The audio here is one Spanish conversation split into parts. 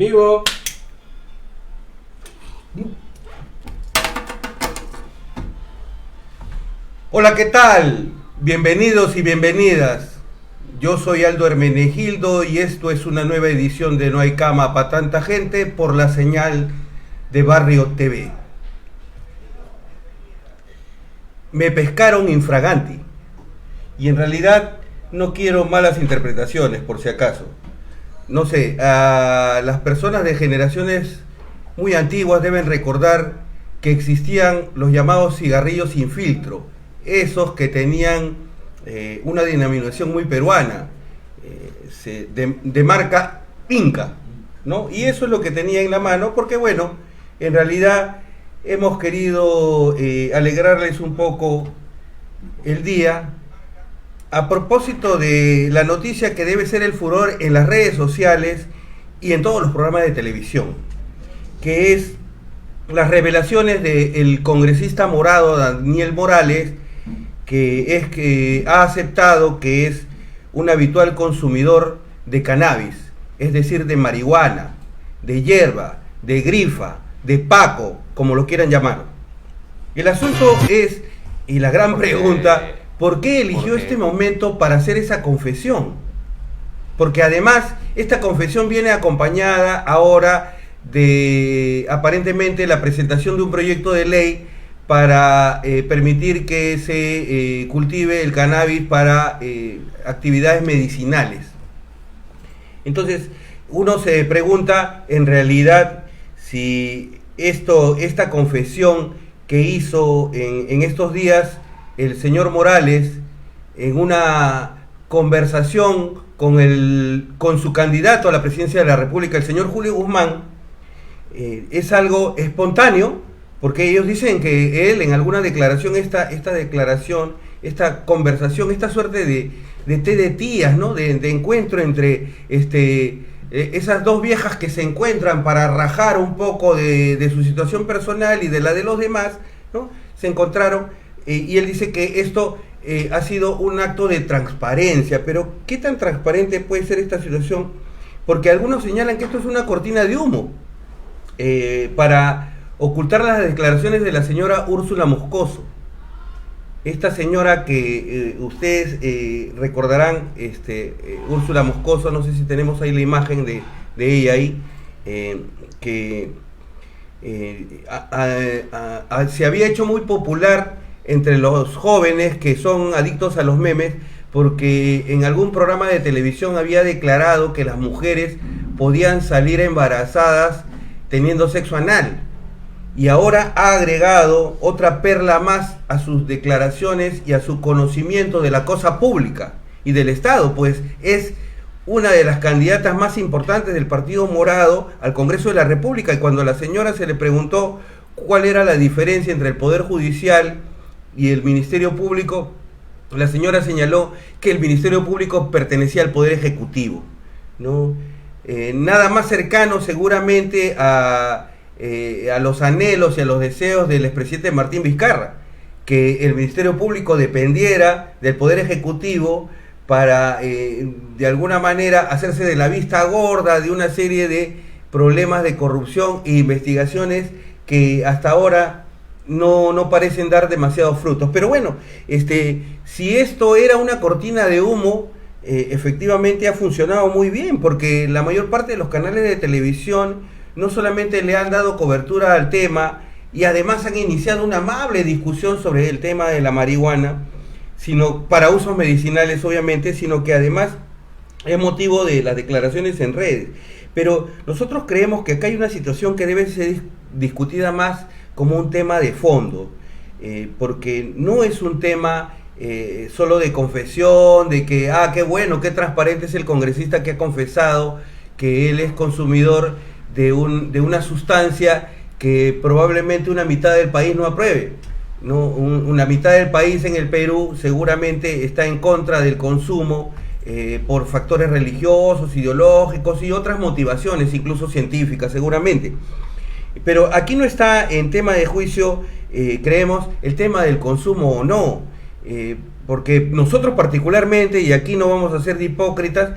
vivo. Hola, ¿qué tal? Bienvenidos y bienvenidas. Yo soy Aldo Hermenegildo y esto es una nueva edición de No hay cama para tanta gente por la señal de Barrio TV. Me pescaron infraganti y en realidad no quiero malas interpretaciones por si acaso. No sé, a las personas de generaciones muy antiguas deben recordar que existían los llamados cigarrillos sin filtro, esos que tenían una denominación muy peruana, de marca Inca, ¿no? Y eso es lo que tenía en la mano, porque bueno, en realidad hemos querido alegrarles un poco el día a propósito de la noticia que debe ser el furor en las redes sociales y en todos los programas de televisión, que es las revelaciones del congresista morado Daniel Morales, que ha aceptado que es un habitual consumidor de cannabis, es decir, de marihuana, de hierba, de grifa, de paco, como lo quieran llamar. El asunto es, y la gran pregunta, ¿por qué eligió este momento para hacer esa confesión? Porque además esta confesión viene acompañada ahora de aparentemente la presentación de un proyecto de ley para permitir que se cultive el cannabis para actividades medicinales. Entonces uno se pregunta en realidad si esta confesión que hizo en estos días el señor Morales en una conversación con su candidato a la presidencia de la República, el señor Julio Guzmán, es algo espontáneo, porque ellos dicen que él en alguna declaración, esta conversación, esta suerte de té de tías, ¿no? de encuentro entre esas dos viejas que se encuentran para rajar un poco de su situación personal y de la de los demás, ¿no? Se encontraron, y él dice que esto ha sido un acto de transparencia. Pero ¿qué tan transparente puede ser esta situación? Porque algunos señalan que esto es una cortina de humo para ocultar las declaraciones de la señora Úrsula Moscoso. Esta señora que ustedes recordarán, Úrsula Moscoso, no sé si tenemos ahí la imagen de ella ahí, que se había hecho muy popular entre los jóvenes que son adictos a los memes, porque en algún programa de televisión había declarado que las mujeres podían salir embarazadas teniendo sexo anal. Y ahora ha agregado otra perla más a sus declaraciones y a su conocimiento de la cosa pública y del Estado, pues es una de las candidatas más importantes del Partido Morado al Congreso de la República. Y cuando a la señora se le preguntó cuál era la diferencia entre el Poder Judicial y el Ministerio Público, la señora señaló que el Ministerio Público pertenecía al Poder Ejecutivo, ¿no? Nada más cercano seguramente a los anhelos y a los deseos del expresidente Martín Vizcarra, que el Ministerio Público dependiera del Poder Ejecutivo para de alguna manera hacerse de la vista gorda de una serie de problemas de corrupción e investigaciones que hasta ahora no parecen dar demasiados frutos. Pero bueno, si esto era una cortina de humo, efectivamente ha funcionado muy bien, porque la mayor parte de los canales de televisión no solamente le han dado cobertura al tema y además han iniciado una amable discusión sobre el tema de la marihuana, sino para usos medicinales obviamente, sino que además es motivo de las declaraciones en redes. Pero nosotros creemos que acá hay una situación que debe ser discutida más como un tema de fondo, porque no es un tema solo de confesión, de que, qué bueno, qué transparente es el congresista que ha confesado que él es consumidor de una sustancia que probablemente una mitad del país no apruebe, ¿no? Una mitad del país en el Perú seguramente está en contra del consumo por factores religiosos, ideológicos y otras motivaciones, incluso científicas seguramente. Pero aquí no está en tema de juicio, creemos, el tema del consumo o no. porque nosotros particularmente, y aquí no vamos a ser de hipócritas,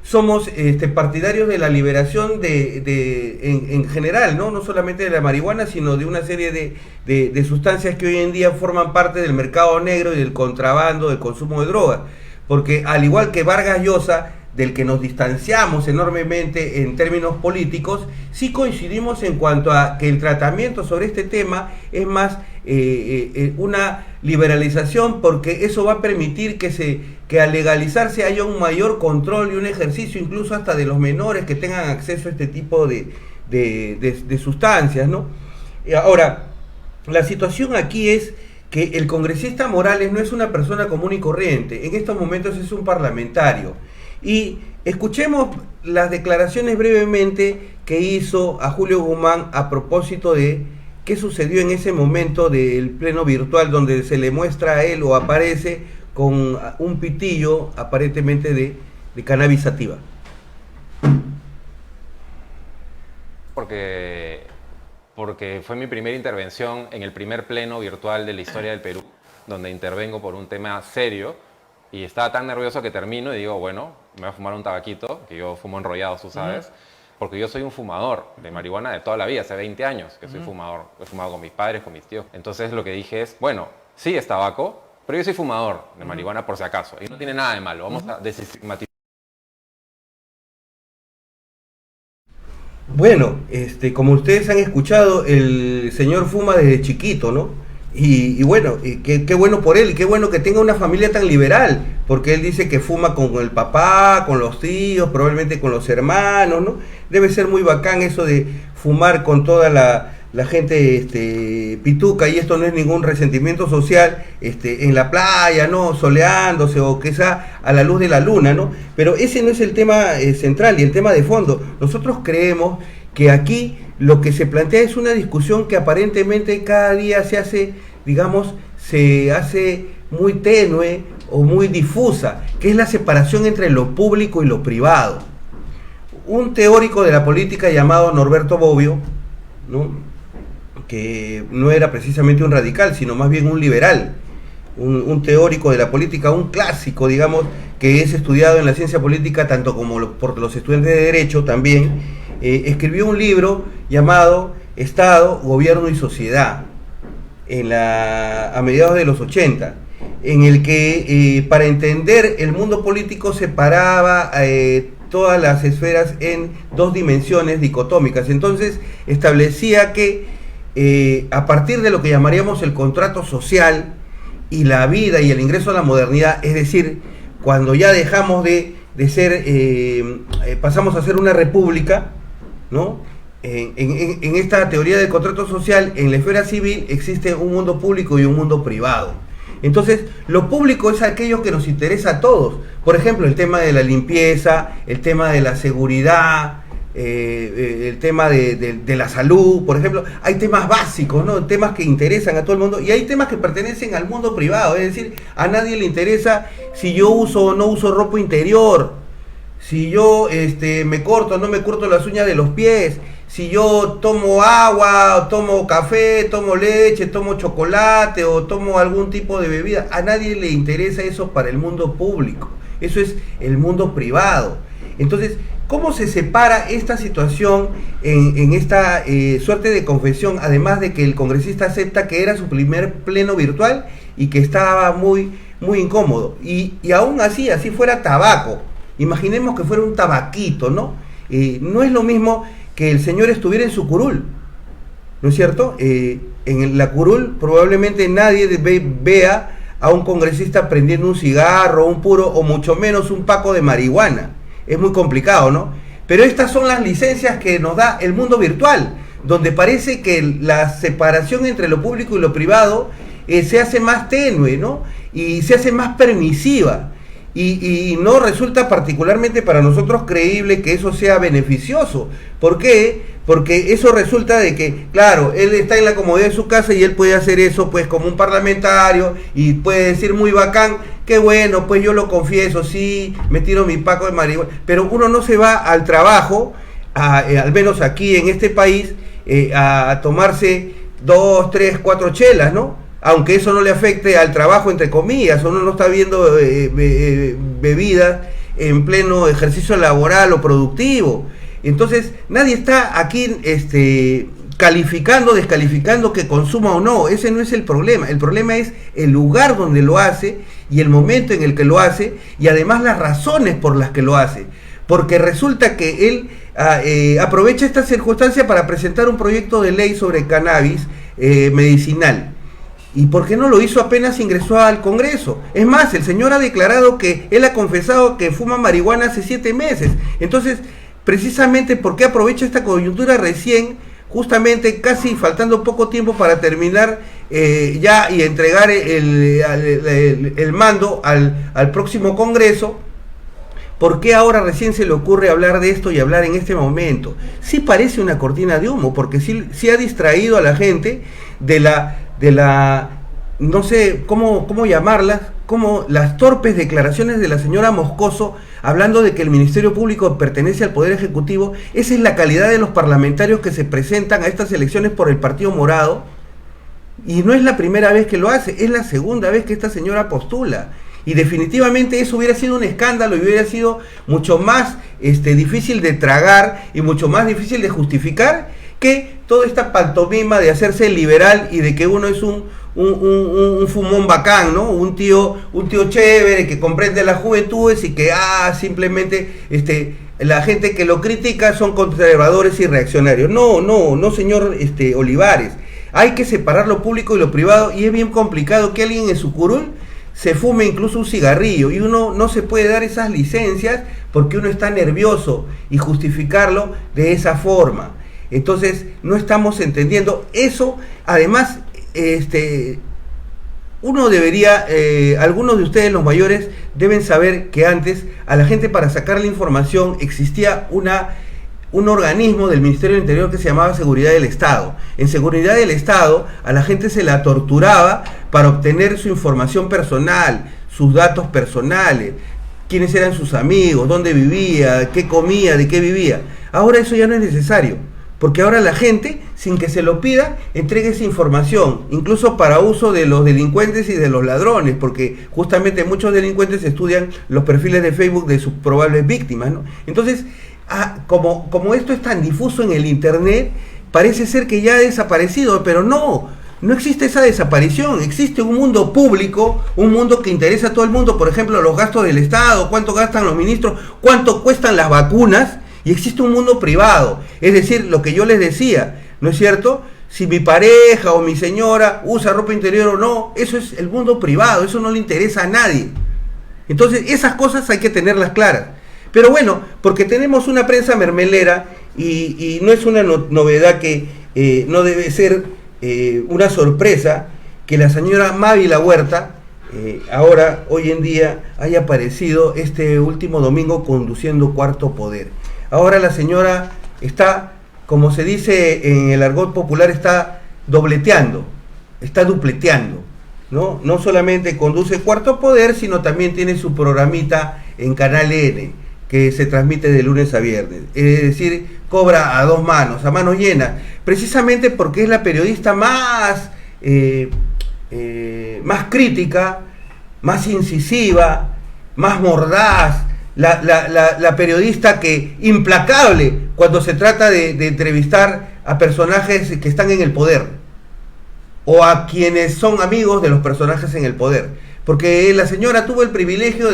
somos partidarios de la liberación en general, ¿no? No solamente de la marihuana, sino de una serie de sustancias que hoy en día forman parte del mercado negro y del contrabando, del consumo de drogas. Porque al igual que Vargas Llosa, del que nos distanciamos enormemente en términos políticos, sí coincidimos en cuanto a que el tratamiento sobre este tema es más una liberalización, porque eso va a permitir que al legalizarse haya un mayor control y un ejercicio incluso hasta de los menores que tengan acceso a este tipo de sustancias, ¿no? Ahora, la situación aquí es que el congresista Morales no es una persona común y corriente, en estos momentos es un parlamentario. Y escuchemos las declaraciones brevemente que hizo a Julio Guzmán a propósito de qué sucedió en ese momento del pleno virtual donde se le muestra a él o aparece con un pitillo aparentemente de cannabis sativa. Porque fue mi primera intervención en el primer pleno virtual de la historia del Perú, donde intervengo por un tema serio. Y estaba tan nervioso que termino y digo, bueno, me voy a fumar un tabaquito, que yo fumo enrollado, tú sabes, porque yo soy un fumador de marihuana de toda la vida, hace 20 años que soy fumador. He fumado con mis padres, con mis tíos. Entonces lo que dije es, bueno, sí es tabaco, pero yo soy fumador de marihuana por si acaso. Y no tiene nada de malo, vamos a desestigmatizar. Bueno, como ustedes han escuchado, el señor fuma desde chiquito, ¿no? Y bueno, qué bueno por él, y qué bueno que tenga una familia tan liberal, porque él dice que fuma con el papá, con los tíos, probablemente con los hermanos, ¿no? Debe ser muy bacán eso de fumar con toda la gente pituca, y esto no es ningún resentimiento social, en la playa, ¿no? Soleándose o quizá a la luz de la luna, ¿no? Pero ese no es el tema central y el tema de fondo. Nosotros creemos que aquí lo que se plantea es una discusión que aparentemente cada día se hace muy tenue o muy difusa, que es la separación entre lo público y lo privado. Un teórico de la política llamado Norberto Bobbio, ¿no?, que no era precisamente un radical, sino más bien un liberal, un teórico de la política, un clásico, digamos, que es estudiado en la ciencia política tanto como por los estudiantes de Derecho también, escribió un libro llamado Estado, Gobierno y Sociedad a mediados de los 80, en el que para entender el mundo político separaba todas las esferas en dos dimensiones dicotómicas. Entonces establecía que a partir de lo que llamaríamos el contrato social y la vida y el ingreso a la modernidad, es decir, cuando ya dejamos de ser, pasamos a ser una república, ¿no? En esta teoría del contrato social, en la esfera civil existe un mundo público y un mundo privado. Entonces, lo público es aquello que nos interesa a todos. Por ejemplo, el tema de la limpieza, el tema de la seguridad, el tema de la salud, por ejemplo. Hay temas básicos, ¿no? Temas que interesan a todo el mundo, y hay temas que pertenecen al mundo privado. Es decir, a nadie le interesa si yo uso o no uso ropa interior, si yo me corto o no me corto las uñas de los pies, si yo tomo agua, tomo café, tomo leche, tomo chocolate o tomo algún tipo de bebida. A nadie le interesa eso para el mundo público. Eso es el mundo privado. Entonces, ¿cómo se separa esta situación en esta suerte de confesión? Además de que el congresista acepta que era su primer pleno virtual y que estaba muy, muy incómodo. Y aún así fuera tabaco. Imaginemos que fuera un tabaquito, ¿no? No es lo mismo que el señor estuviera en su curul, ¿no es cierto? En la curul probablemente nadie vea a un congresista prendiendo un cigarro, un puro o mucho menos un paco de marihuana. Es muy complicado, ¿no? Pero estas son las licencias que nos da el mundo virtual, donde parece que la separación entre lo público y lo privado se hace más tenue, ¿no? Y se hace más permisiva. Y no resulta particularmente para nosotros creíble que eso sea beneficioso. ¿Por qué? Porque eso resulta de que, claro, él está en la comodidad de su casa y él puede hacer eso pues como un parlamentario y puede decir muy bacán, qué bueno, pues yo lo confieso, sí, me tiro mi paco de marihuana. Pero uno no se va al trabajo, al menos aquí en este país, a tomarse 2, 3, 4 chelas, ¿no? aunque eso no le afecte al trabajo, entre comillas, uno no está viendo bebidas en pleno ejercicio laboral o productivo. Entonces, nadie está aquí calificando, descalificando que consuma o no. Ese no es el problema. El problema es el lugar donde lo hace y el momento en el que lo hace, y además las razones por las que lo hace. Porque resulta que él aprovecha esta circunstancia para presentar un proyecto de ley sobre cannabis medicinal. ¿Y por qué no lo hizo apenas ingresó al Congreso? Es más, el señor ha declarado que él ha confesado que fuma marihuana hace 7 meses. Entonces, precisamente, ¿por qué aprovecha esta coyuntura recién, justamente casi faltando poco tiempo para terminar ya y entregar el mando al próximo Congreso? ¿Por qué ahora recién se le ocurre hablar de esto y hablar en este momento? Sí parece una cortina de humo, porque sí ha distraído a la gente de la no sé cómo llamarlas, como las torpes declaraciones de la señora Moscoso, hablando de que el Ministerio Público pertenece al Poder Ejecutivo. Esa es la calidad de los parlamentarios que se presentan a estas elecciones por el Partido Morado, y no es la primera vez que lo hace, es la segunda vez que esta señora postula. Y definitivamente eso hubiera sido un escándalo y hubiera sido mucho más difícil de tragar y mucho más difícil de justificar que toda esta pantomima de hacerse liberal y de que uno es un fumón bacán, ¿no? Un tío chévere que comprende las juventudes y que simplemente la gente que lo critica son conservadores y reaccionarios. No, señor Olivares. Hay que separar lo público y lo privado, y es bien complicado que alguien en su curul se fume incluso un cigarrillo, y uno no se puede dar esas licencias porque uno está nervioso y justificarlo de esa forma. Entonces no estamos entendiendo eso. Además, uno debería, algunos de ustedes los mayores deben saber que antes a la gente, para sacar la información, existía un organismo del Ministerio del Interior que se llamaba Seguridad del Estado. En Seguridad del Estado a la gente se la torturaba para obtener su información personal, sus datos personales, quiénes eran sus amigos, dónde vivía, qué comía, de qué vivía. Ahora eso ya no es necesario, porque ahora la gente, sin que se lo pida, entrega esa información, incluso para uso de los delincuentes y de los ladrones, porque justamente muchos delincuentes estudian los perfiles de Facebook de sus probables víctimas, ¿no? Entonces, como esto es tan difuso en el internet, parece ser que ya ha desaparecido, pero no existe esa desaparición. Existe un mundo público, un mundo que interesa a todo el mundo, por ejemplo, los gastos del Estado, cuánto gastan los ministros, cuánto cuestan las vacunas, y existe un mundo privado, es decir, lo que yo les decía, ¿no es cierto? Si mi pareja o mi señora usa ropa interior o no, eso es el mundo privado, eso no le interesa a nadie. Entonces, esas cosas hay que tenerlas claras. Pero bueno, porque tenemos una prensa mermelera, y no es una novedad que no debe ser una sorpresa que la señora Mávila Huerta hoy en día haya aparecido este último domingo conduciendo Cuarto Poder. Ahora la señora está, como se dice en el argot popular, está dobleteando, está dupleteando, ¿no? No solamente conduce Cuarto Poder, sino también tiene su programita en Canal N, que se transmite de lunes a viernes. Es decir, cobra a 2 manos, a manos llenas, precisamente porque es la periodista más crítica, más incisiva, más mordaz, la periodista que implacable cuando se trata de entrevistar a personajes que están en el poder, o a quienes son amigos de los personajes en el poder. Porque la señora tuvo el privilegio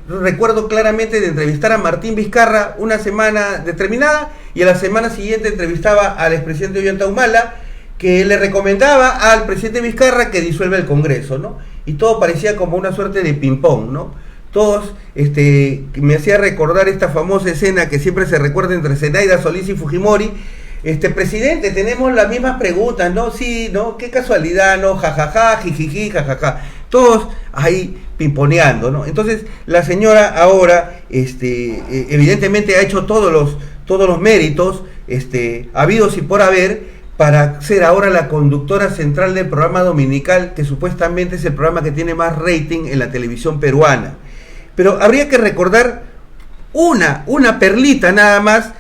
recuerdo claramente, de entrevistar a Martín Vizcarra una semana determinada, y a la semana siguiente entrevistaba al expresidente Ollanta Humala, que le recomendaba al presidente Vizcarra que disuelva el Congreso, ¿no? Y todo parecía como una suerte de ping-pong, ¿no? Todos, me hacía recordar esta famosa escena que siempre se recuerda entre Zenaida Solís y Fujimori. Presidente, tenemos las mismas preguntas, ¿no? Sí, ¿no? Qué casualidad, ¿no? Jajaja, jijiji, jajaja. Todos ahí pimponeando, ¿no? Entonces, la señora ahora, evidentemente ha hecho todos los méritos, habidos y por haber, para ser ahora la conductora central del programa dominical, que supuestamente es el programa que tiene más rating en la televisión peruana. Pero habría que recordar una perlita nada más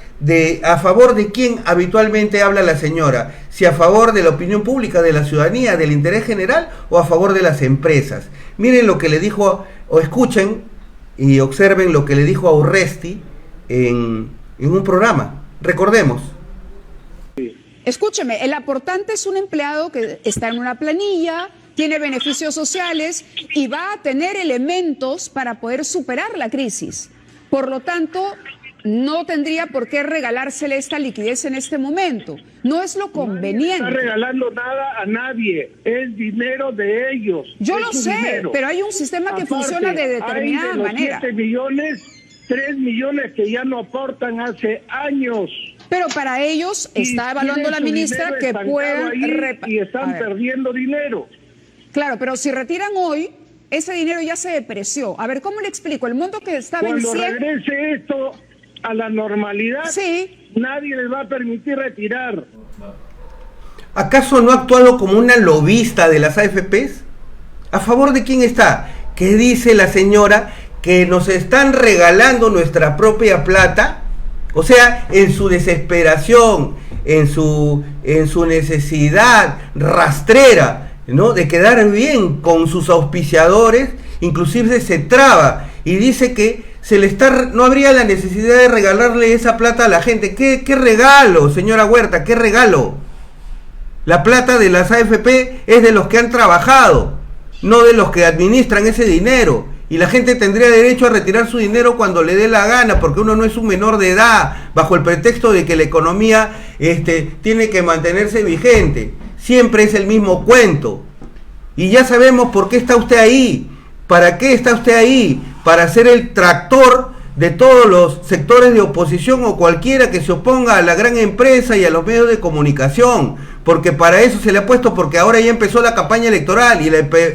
a favor de quién habitualmente habla la señora, si a favor de la opinión pública, de la ciudadanía, del interés general o a favor de las empresas. Miren lo que le dijo, o escuchen y observen lo que le dijo a Urresti en un programa. Recordemos. Escúcheme, el aportante es un empleado que está en una planilla, tiene beneficios sociales y va a tener elementos para poder superar la crisis. Por lo tanto, no tendría por qué regalársele esta liquidez en este momento. No es lo conveniente. No está regalando nada a nadie. Es dinero de ellos. Yo lo sé, dinero. Pero hay un sistema que funciona de determinada manera. 7 millones, 3 millones que ya no aportan hace años. Pero para ellos está evaluando la ministra que puedan... Y están perdiendo dinero. Claro, pero si retiran hoy, ese dinero ya se depreció. A ver, ¿cómo le explico? El monto que está venciendo... Cuando regrese esto a la normalidad, sí, nadie les va a permitir retirar. ¿Acaso no ha actuado como una lobista de las AFPs? ¿A favor de quién está? ¿Qué dice la señora? ¿Que nos están regalando nuestra propia plata? O sea, en su desesperación, en su necesidad rastrera, ¿no?, de quedar bien con sus auspiciadores, inclusive se traba y dice que no habría la necesidad de regalarle esa plata a la gente. ¿Qué regalo, señora Huerta? ¿Qué regalo? La plata de las AFP es de los que han trabajado, no de los que administran ese dinero. Y la gente tendría derecho a retirar su dinero cuando le dé la gana, porque uno no es un menor de edad, bajo el pretexto de que la economía tiene que mantenerse vigente. Siempre es el mismo cuento. Y ya sabemos por qué está usted ahí. ¿Para qué está usted ahí? Para ser el tractor de todos los sectores de oposición o cualquiera que se oponga a la gran empresa y a los medios de comunicación, porque para eso se le ha puesto, porque ahora ya empezó la campaña electoral y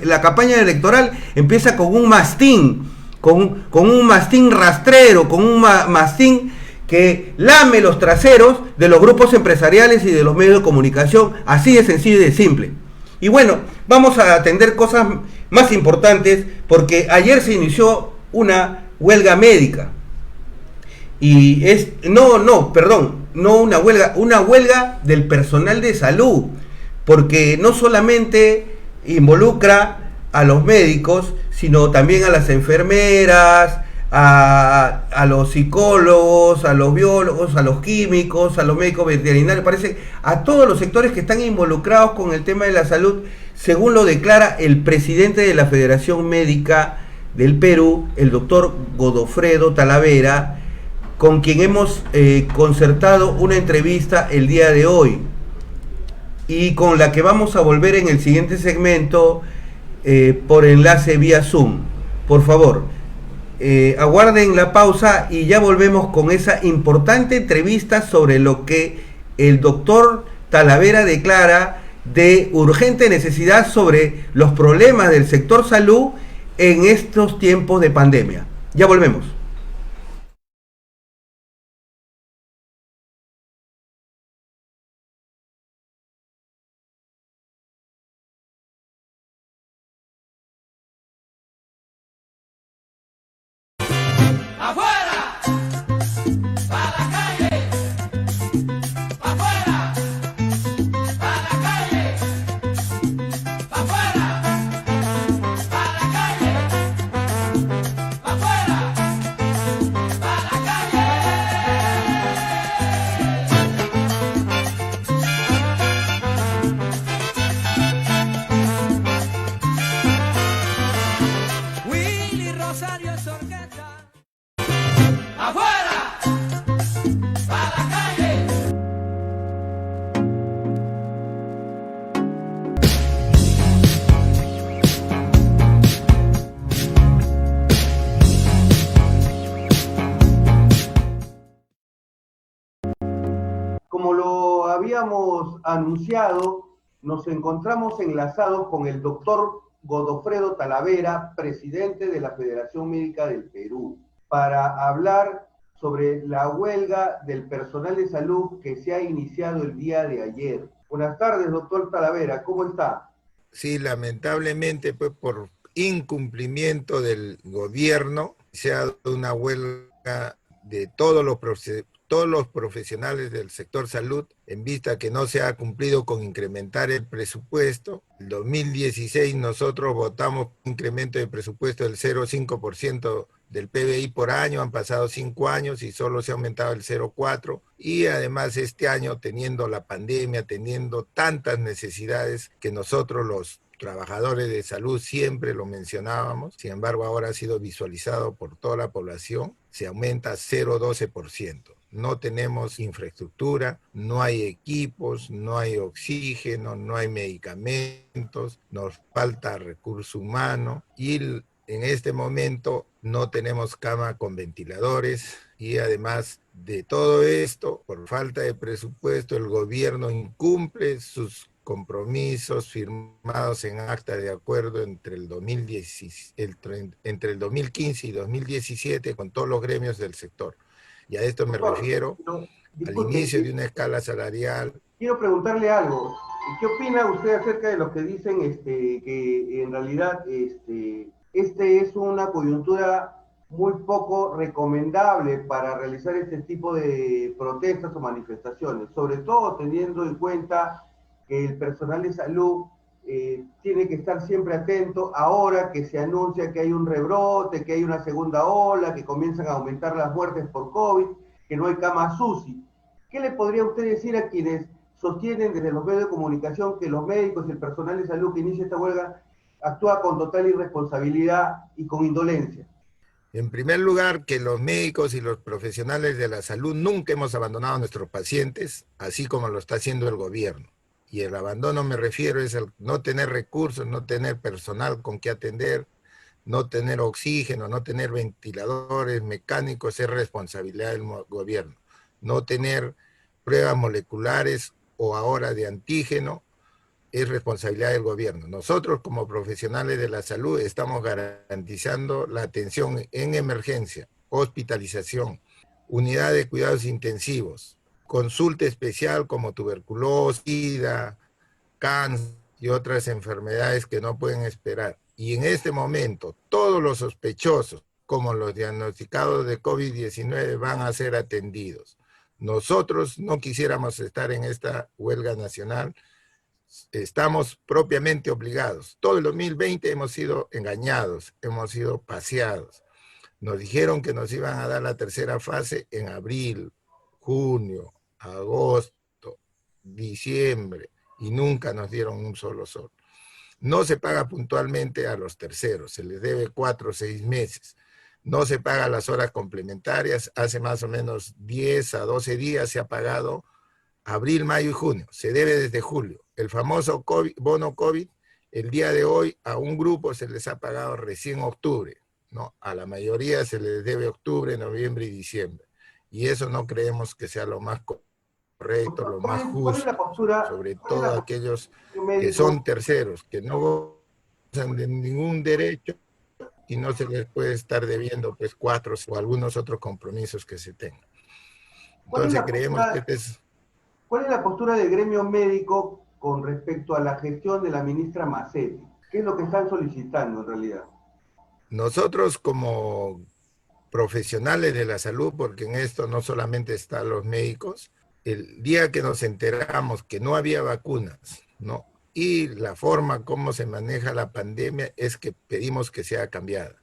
la campaña electoral empieza con un mastín, con un mastín rastrero, con un mastín que lame los traseros de los grupos empresariales y de los medios de comunicación, así de sencillo y de simple. Y bueno, vamos a atender cosas más importantes, porque ayer se inició una huelga médica. Y no una huelga del personal de salud, porque no solamente involucra a los médicos, sino también a las enfermeras, a los psicólogos, a los biólogos, a los químicos, a los médicos veterinarios, parece a todos los sectores que están involucrados con el tema de la salud, según lo declara el presidente de la Federación Médica del Perú, el doctor Godofredo Talavera, con quien hemos concertado una entrevista el día de hoy y con la que vamos a volver en el siguiente segmento por enlace vía Zoom. Por favor, aguarden la pausa y ya volvemos con esa importante entrevista sobre lo que el doctor Talavera declara de urgente necesidad sobre los problemas del sector salud en estos tiempos de pandemia. Ya volvemos. Como lo habíamos anunciado, nos encontramos enlazados con el doctor Godofredo Talavera, presidente de la Federación Médica del Perú, para hablar sobre la huelga del personal de salud que se ha iniciado el día de ayer. Buenas tardes, doctor Talavera, ¿cómo está? Sí, lamentablemente, pues por incumplimiento del gobierno, se ha dado una huelga de todos todos los profesionales del sector salud, en vista que no se ha cumplido con incrementar el presupuesto. En 2016 nosotros votamos un incremento de presupuesto del 0,5% del PBI por año, han pasado 5 años y solo se ha aumentado el 0,4%, y además este año, teniendo la pandemia, teniendo tantas necesidades que nosotros los trabajadores de salud siempre lo mencionábamos, sin embargo ahora ha sido visualizado por toda la población, se aumenta 0,12%. No tenemos infraestructura, no hay equipos, no hay oxígeno, no hay medicamentos, nos falta recurso humano y en este momento no tenemos cama con ventiladores, y además de todo esto, por falta de presupuesto, el gobierno incumple sus compromisos firmados en acta de acuerdo entre el 2015 y 2017 con todos los gremios del sector. Y a esto me refiero al inicio de una escala salarial. Quiero preguntarle algo. ¿Qué opina usted acerca de los que dicen que en realidad este es una coyuntura muy poco recomendable para realizar este tipo de protestas o manifestaciones, sobre todo teniendo en cuenta que el personal de salud tiene que estar siempre atento ahora que se anuncia que hay un rebrote, que hay una segunda ola, que comienzan a aumentar las muertes por COVID, que no hay camas UCI? ¿Qué le podría usted decir a quienes sostienen desde los medios de comunicación que los médicos y el personal de salud que inicia esta huelga actúa con total irresponsabilidad y con indolencia? En primer lugar, que los médicos y los profesionales de la salud nunca hemos abandonado a nuestros pacientes, así como lo está haciendo el gobierno. Y el abandono, me refiero, es el no tener recursos, no tener personal con que atender, no tener oxígeno, no tener ventiladores mecánicos, es responsabilidad del gobierno. No tener pruebas moleculares o ahora de antígeno es responsabilidad del gobierno. Nosotros como profesionales de la salud estamos garantizando la atención en emergencia, hospitalización, unidad de cuidados intensivos, consulta especial como tuberculosis, SIDA, cáncer y otras enfermedades que no pueden esperar. Y en este momento, todos los sospechosos, como los diagnosticados de COVID-19, van a ser atendidos. Nosotros no quisiéramos estar en esta huelga nacional, estamos propiamente obligados. Todo el 2020 hemos sido engañados, hemos sido paseados. Nos dijeron que nos iban a dar la tercera fase en abril, junio, agosto, diciembre, y nunca nos dieron un solo sol. No se paga puntualmente a los terceros, se les debe 4 o 6 meses. No se paga las horas complementarias, hace más o menos 10 a 12 días se ha pagado abril, mayo y junio, se debe desde julio. El famoso bono COVID, el día de hoy a un grupo se les ha pagado recién octubre, ¿no? A la mayoría se les debe octubre, noviembre y diciembre. Y eso no creemos que sea lo más correcto, lo más justo, sobre todo aquellos que son terceros, que no gozan de ningún derecho y no se les puede estar debiendo pues 4 o algunos otros compromisos que se tengan. Entonces creemos que este es... ¿Cuál es la postura del gremio médico con respecto a la gestión de la ministra Macetti? ¿Qué es lo que están solicitando en realidad? Nosotros como profesionales de la salud, porque en esto no solamente están los médicos, el día que nos enteramos que no había vacunas, ¿no? Y la forma como se maneja la pandemia es que pedimos que sea cambiada.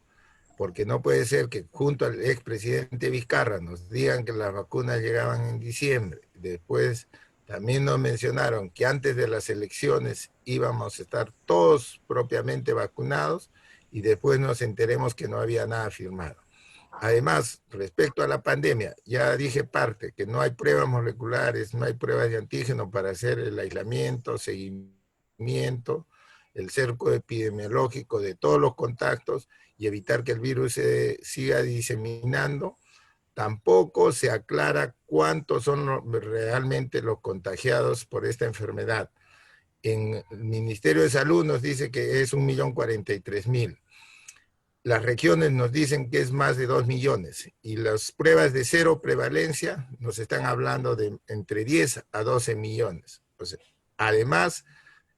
Porque no puede ser que junto al expresidente Vizcarra nos digan que las vacunas llegaban en diciembre. Después también nos mencionaron que antes de las elecciones íbamos a estar todos propiamente vacunados y después nos enteremos que no había nada firmado. Además, respecto a la pandemia, ya dije parte, que no hay pruebas moleculares, no hay pruebas de antígeno para hacer el aislamiento, seguimiento, el cerco epidemiológico de todos los contactos y evitar que el virus se siga diseminando. Tampoco se aclara cuántos son realmente los contagiados por esta enfermedad. En el Ministerio de Salud nos dice que es 1.043.000. Las regiones nos dicen que es más de 2 millones y las pruebas de cero prevalencia nos están hablando de entre 10 a 12 millones. O sea, además,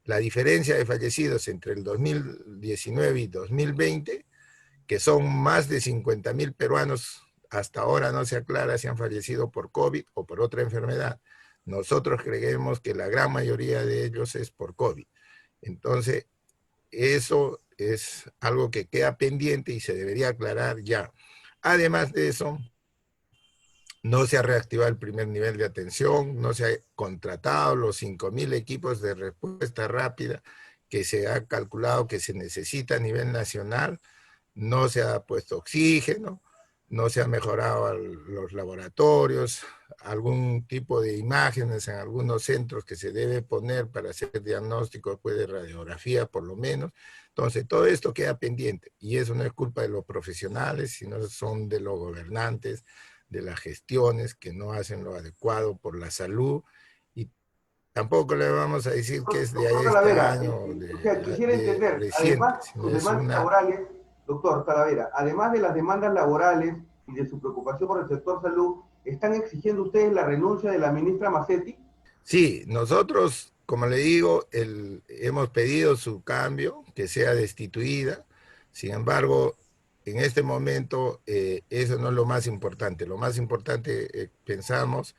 la diferencia de fallecidos entre el 2019 y 2020, que son más de 50.000 peruanos hasta ahora no se aclara si han fallecido por COVID o por otra enfermedad. Nosotros creemos que la gran mayoría de ellos es por COVID. Entonces, eso es algo que queda pendiente y se debería aclarar ya. Además de eso, no se ha reactivado el primer nivel de atención, no se ha contratado los 5.000 equipos de respuesta rápida que se ha calculado que se necesita a nivel nacional, no se ha puesto oxígeno, no se han mejorado los laboratorios, algún tipo de imágenes en algunos centros que se debe poner para hacer diagnósticos, pues de radiografía por lo menos. Entonces todo esto queda pendiente y eso no es culpa de los profesionales, sino son de los gobernantes, de las gestiones que no hacen lo adecuado por la salud, y tampoco le vamos a decir que es de este año quisiera entender, reciente, además sino sus es demandas laborales, doctor Talavera, además de las demandas laborales y de su preocupación por el sector salud, ¿están exigiendo ustedes la renuncia de la ministra Macetti? Sí, nosotros, como le digo, hemos pedido su cambio, que sea destituida. Sin embargo, en este momento eso no es lo más importante. Lo más importante pensamos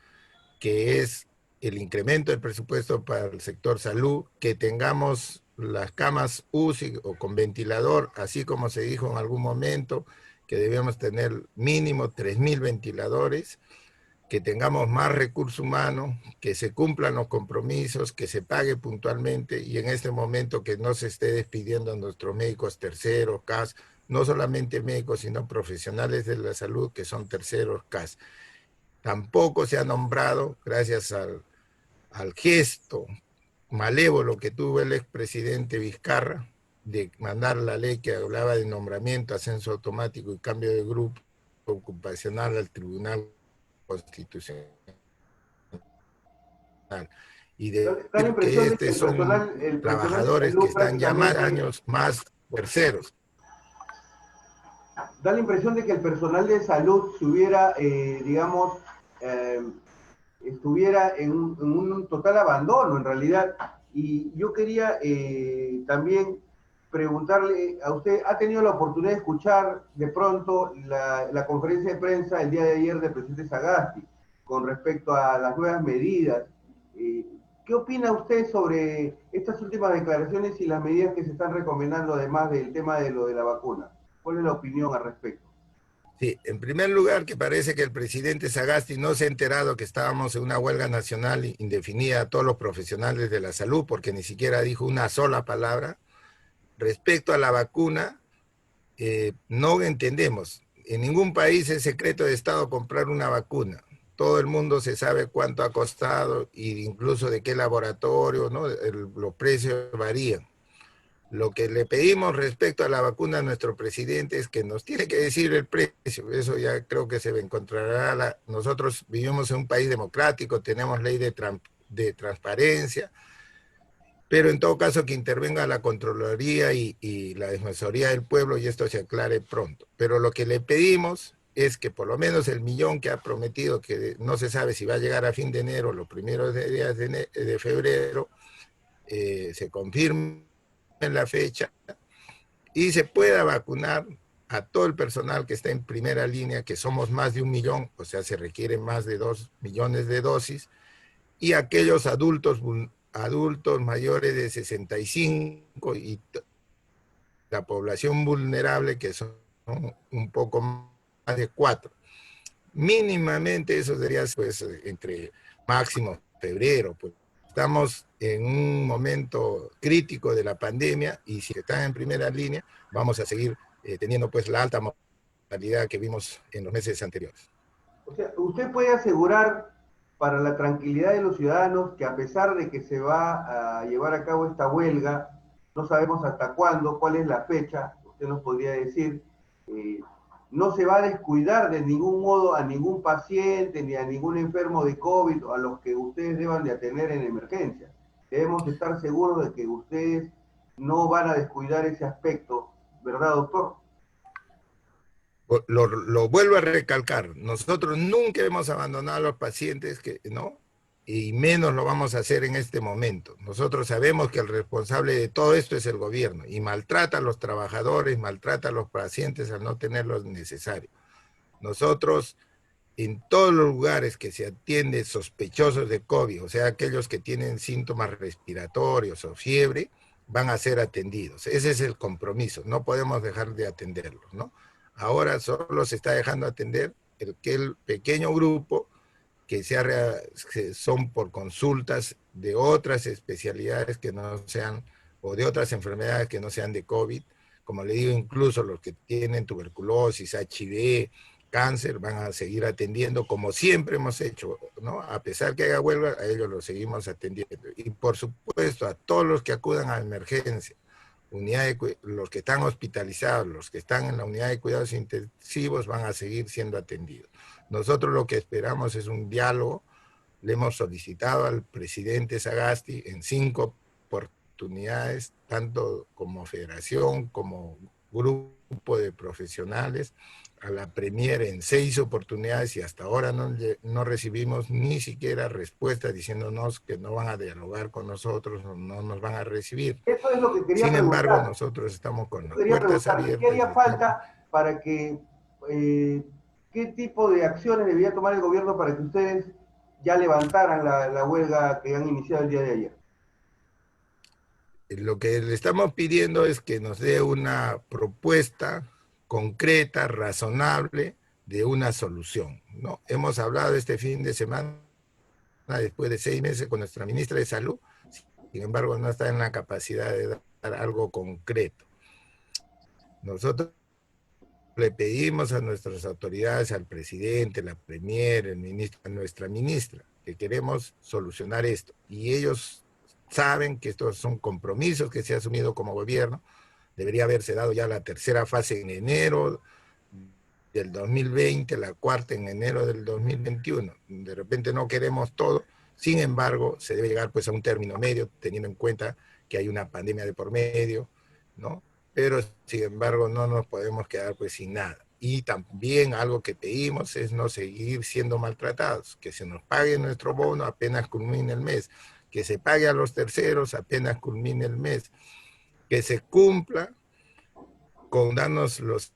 que es el incremento del presupuesto para el sector salud, que tengamos las camas UCI o con ventilador, así como se dijo en algún momento, que debemos tener mínimo 3.000 ventiladores, que tengamos más recursos humanos, que se cumplan los compromisos, que se pague puntualmente y en este momento que no se esté despidiendo a nuestros médicos terceros, CAS, no solamente médicos, sino profesionales de la salud que son terceros, CAS. Tampoco se ha nombrado, gracias al gesto malévolo que tuvo el expresidente Vizcarra, de mandar la ley que hablaba de nombramiento, ascenso automático y cambio de grupo ocupacional al Tribunal Constitucional. Y de que estos son trabajadores que están ya más años más terceros. Da la impresión de que el personal de salud se hubiera, digamos, estuviera en un total abandono en realidad. Y yo quería también preguntarle a usted, ¿ha tenido la oportunidad de escuchar de pronto la conferencia de prensa el día de ayer del presidente Sagasti con respecto a las nuevas medidas? ¿Qué opina usted sobre estas últimas declaraciones y las medidas que se están recomendando, además del tema de lo de la vacuna? ¿Cuál es la opinión al respecto? Sí, en primer lugar, que parece que el presidente Sagasti no se ha enterado que estábamos en una huelga nacional indefinida a todos los profesionales de la salud, porque ni siquiera dijo una sola palabra. Respecto a la vacuna, no entendemos. En ningún país es secreto de Estado comprar una vacuna. Todo el mundo se sabe cuánto ha costado e incluso de qué laboratorio, ¿no? Los precios varían. Lo que le pedimos respecto a la vacuna a nuestro presidente es que nos tiene que decir el precio. Eso ya creo que se encontrará. Nosotros vivimos en un país democrático, tenemos ley de transparencia, pero en todo caso que intervenga la Contraloría y la Defensoría del Pueblo y esto se aclare pronto. Pero lo que le pedimos es que por lo menos el millón que ha prometido, que no se sabe si va a llegar a fin de enero o los primeros días de febrero, se confirme en la fecha y se pueda vacunar a todo el personal que está en primera línea, que somos más de 1 millón, o sea, se requieren más de 2 millones de dosis, y aquellos adultos mayores de 65 y la población vulnerable, que son un poco más de 4. Mínimamente eso sería pues entre máximo febrero, pues. Estamos en un momento crítico de la pandemia y si están en primera línea vamos a seguir teniendo pues la alta mortalidad que vimos en los meses anteriores. O sea, ¿usted puede asegurar para la tranquilidad de los ciudadanos que a pesar de que se va a llevar a cabo esta huelga, no sabemos hasta cuándo, cuál es la fecha, usted nos podría decir, no se va a descuidar de ningún modo a ningún paciente ni a ningún enfermo de COVID a los que ustedes deban de atender en emergencia? Debemos estar seguros de que ustedes no van a descuidar ese aspecto, ¿verdad, doctor? Lo vuelvo a recalcar, nosotros nunca hemos abandonado a los pacientes, ¿no? Y menos lo vamos a hacer en este momento. Nosotros sabemos que el responsable de todo esto es el gobierno y maltrata a los trabajadores, maltrata a los pacientes al no tener lo necesario. Nosotros, en todos los lugares que se atiende sospechosos de COVID, o sea, aquellos que tienen síntomas respiratorios o fiebre, van a ser atendidos. Ese es el compromiso, no podemos dejar de atenderlos, ¿no? Ahora solo se está dejando atender el pequeño grupo que son por consultas de otras especialidades que no sean, o de otras enfermedades que no sean de COVID, como le digo, incluso los que tienen tuberculosis, HIV, cáncer, van a seguir atendiendo como siempre hemos hecho, ¿no? A pesar que haya huelga, a ellos los seguimos atendiendo. Y por supuesto, a todos los que acudan a emergencia, los que están hospitalizados, los que están en la unidad de cuidados intensivos, van a seguir siendo atendidos. Nosotros lo que esperamos es un diálogo. Le hemos solicitado al presidente Sagasti en 5 oportunidades, tanto como federación, como grupo de profesionales, a la Premier en 6 oportunidades, y hasta ahora no recibimos ni siquiera respuesta diciéndonos que no van a dialogar con nosotros, no nos van a recibir. Eso es lo que quería Sin preguntar. embargo, nosotros estamos con las puertas abiertas. ¿Qué haría falta para que, qué tipo de acciones debería tomar el gobierno para que ustedes ya levantaran la huelga que han iniciado el día de ayer? Lo que le estamos pidiendo es que nos dé una propuesta concreta, razonable, de una solución, ¿no? Hemos hablado este fin de semana, después de 6 meses, con nuestra ministra de Salud, sin embargo no está en la capacidad de dar algo concreto. Nosotros le pedimos a nuestras autoridades, al presidente, la premier, el ministro, a nuestra ministra, que queremos solucionar esto, y ellos saben que estos son compromisos que se ha asumido como gobierno. Debería haberse dado ya la tercera fase en enero del 2020, la cuarta en enero del 2021. De repente no queremos todo, sin embargo, se debe llegar pues a un término medio, teniendo en cuenta que hay una pandemia de por medio, ¿no? Pero, sin embargo, no nos podemos quedar pues sin nada. Y también algo que pedimos es no seguir siendo maltratados, que se nos pague nuestro bono apenas culmine el mes, que se pague a los terceros apenas culmine el mes, que se cumpla con darnos los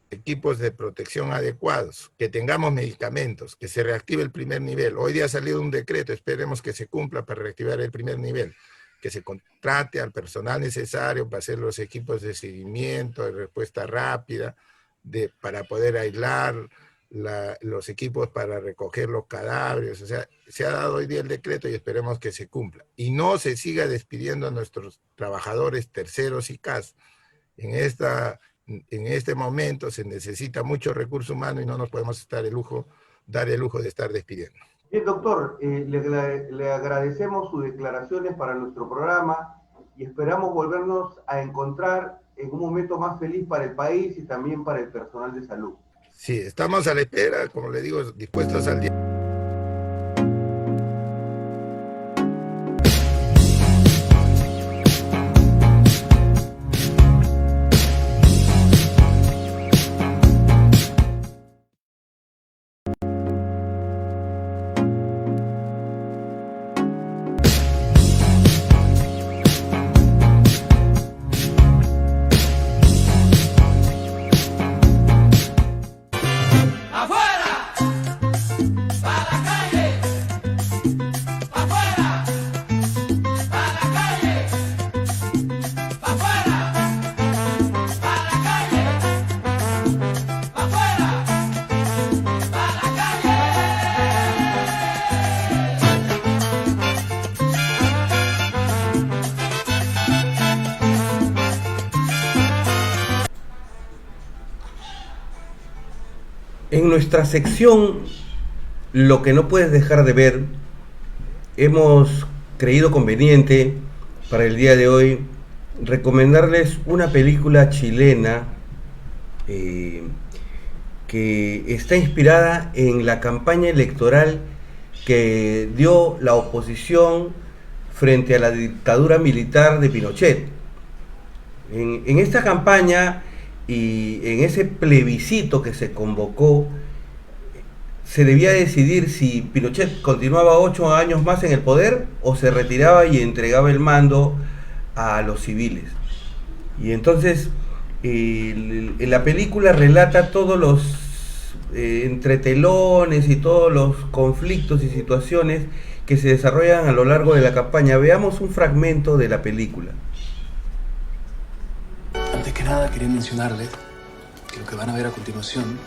equipos de protección adecuados, que tengamos medicamentos, que se reactive el primer nivel. Hoy día ha salido un decreto, esperemos que se cumpla para reactivar el primer nivel, que se contrate al personal necesario para hacer los equipos de seguimiento, de respuesta rápida, para poder aislar, los equipos para recoger los cadáveres. O sea, se ha dado hoy día el decreto y esperemos que se cumpla. Y no se siga despidiendo a nuestros trabajadores terceros y CAS. En este momento se necesita mucho recurso humano y no nos podemos dar el lujo de estar despidiendo. Bien, doctor, le agradecemos sus declaraciones para nuestro programa y esperamos volvernos a encontrar en un momento más feliz para el país y también para el personal de salud. Sí, estamos a la espera, como le digo, dispuestos al día. En nuestra sección, lo que no puedes dejar de ver, hemos creído conveniente para el día de hoy recomendarles una película chilena que está inspirada en la campaña electoral que dio la oposición frente a la dictadura militar de Pinochet. En esta campaña y en ese plebiscito que se convocó, se debía decidir si Pinochet continuaba 8 años más en el poder o se retiraba y entregaba el mando a los civiles. Y entonces la película relata todos entre telones y todos los conflictos y situaciones que se desarrollan a lo largo de la campaña. Veamos un fragmento de la película. Antes que nada, quería mencionarles que lo que van a ver a continuación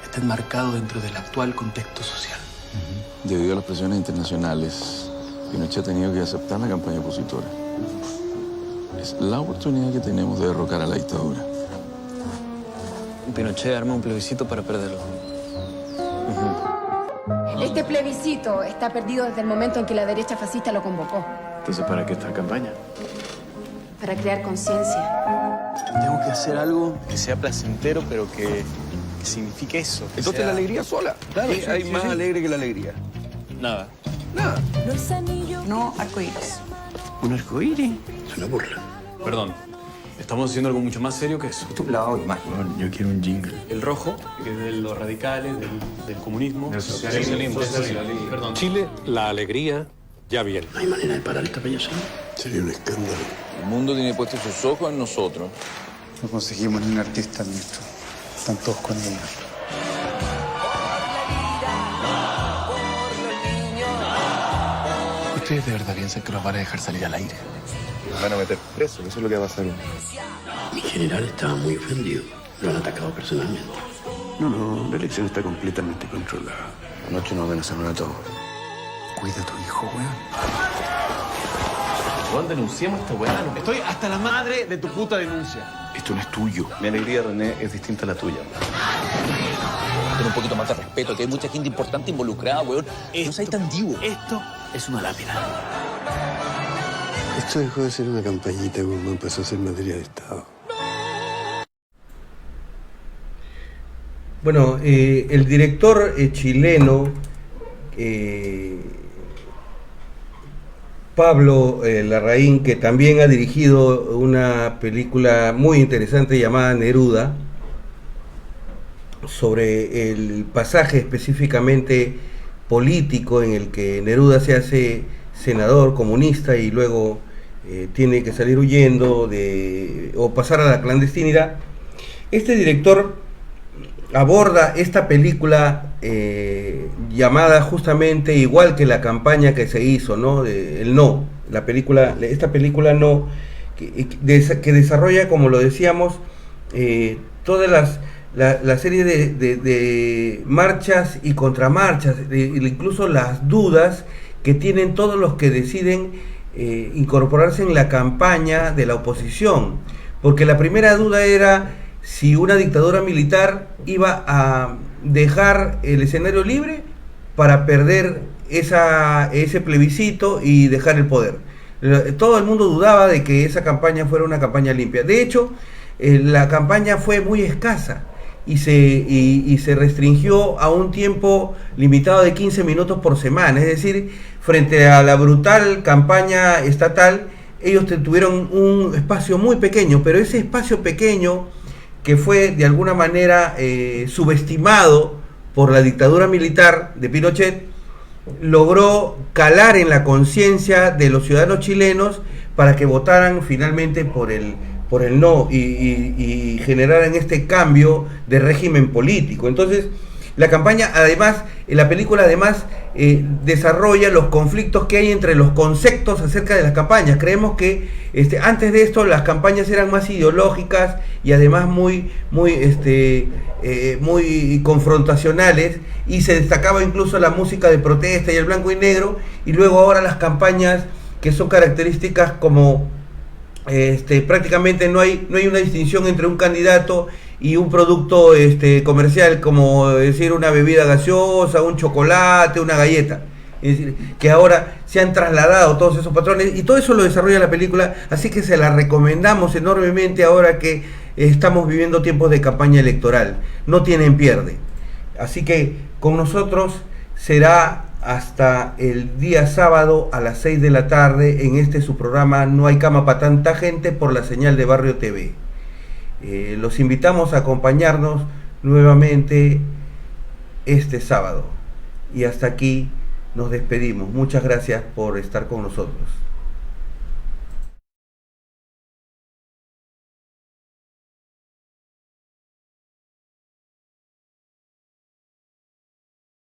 está enmarcado dentro del actual contexto social. Debido a las presiones internacionales, Pinochet ha tenido que aceptar la campaña opositora. Es la oportunidad que tenemos de derrocar a la dictadura. Pinochet arma un plebiscito para perderlo. Este plebiscito está perdido desde el momento en que la derecha fascista lo convocó. Entonces, ¿para qué esta campaña? Para crear conciencia. Tengo que hacer algo que sea placentero, pero que signifique eso. Entonces la alegría sola. Claro, ¿Qué hay más alegre que la alegría? Nada. Nada. No arcoíris. ¿Un arcoíris? Es una burla. Perdón. Estamos haciendo algo mucho más serio que eso. Yo quiero un jingle. El rojo, que es de los radicales, del comunismo. Del socialismo. Perdón. Chile, la alegría ya viene. ¿No hay manera de parar esta payasada? Sería un escándalo. El mundo tiene puestos sus ojos en nosotros. No conseguimos ni un artista nuestro. Están todos con ellos. ¿Ustedes de verdad piensan que los van a dejar salir al aire? Nos van a meter presos, eso es lo que va a pasar. Mi general estaba muy ofendido. Lo han atacado personalmente. No, la elección está completamente controlada. Anoche nos amenazaron a todos. Cuida a tu hijo, weón. Juan, denunciamos a esta weá. Estoy hasta la madre de tu puta denuncia. Esto no es tuyo. Mi alegría, René, es distinta a la tuya. Ten un poquito más de respeto, que hay mucha gente importante involucrada, weón. No seas tan divo. Esto es una lápida. Esto dejó de ser una campañita cuando empezó a ser materia de Estado. Bueno, el director chileno Pablo Larraín, que también ha dirigido una película muy interesante llamada Neruda, sobre el pasaje específicamente político en el que Neruda se hace senador comunista y luego tiene que salir huyendo o pasar a la clandestinidad. Este director aborda esta película llamada justamente igual que la campaña que se hizo, ¿no? El No, esta película No, que desarrolla, como lo decíamos, todas la serie de marchas y contramarchas, incluso las dudas que tienen todos los que deciden incorporarse en la campaña de la oposición, porque la primera duda era si una dictadura militar iba a dejar el escenario libre para perder ese plebiscito y dejar el poder. Todo el mundo dudaba de que esa campaña fuera una campaña limpia. De hecho, la campaña fue muy escasa y se restringió a un tiempo limitado de 15 minutos por semana. Es decir, frente a la brutal campaña estatal, ellos tuvieron un espacio muy pequeño, pero ese espacio pequeño, que fue de alguna manera subestimado por la dictadura militar de Pinochet, logró calar en la conciencia de los ciudadanos chilenos para que votaran finalmente por el no y generaran este cambio de régimen político. Entonces, la campaña, además, la película además desarrolla los conflictos que hay entre los conceptos acerca de las campañas. Creemos que antes de esto las campañas eran más ideológicas y además muy confrontacionales, y se destacaba incluso la música de protesta y el blanco y negro, y luego ahora las campañas que son características como prácticamente no hay una distinción entre un candidato y un producto comercial, como decir una bebida gaseosa, un chocolate, una galleta. Es decir, que ahora se han trasladado todos esos patrones, y todo eso lo desarrolla la película, así que se la recomendamos enormemente ahora que estamos viviendo tiempos de campaña electoral. No tienen pierde. Así que con nosotros será hasta el día sábado a las 6 de la tarde en su programa No hay cama para tanta gente, por la señal de Barrio TV. Los invitamos a acompañarnos nuevamente este sábado. Y hasta aquí nos despedimos. Muchas gracias por estar con nosotros.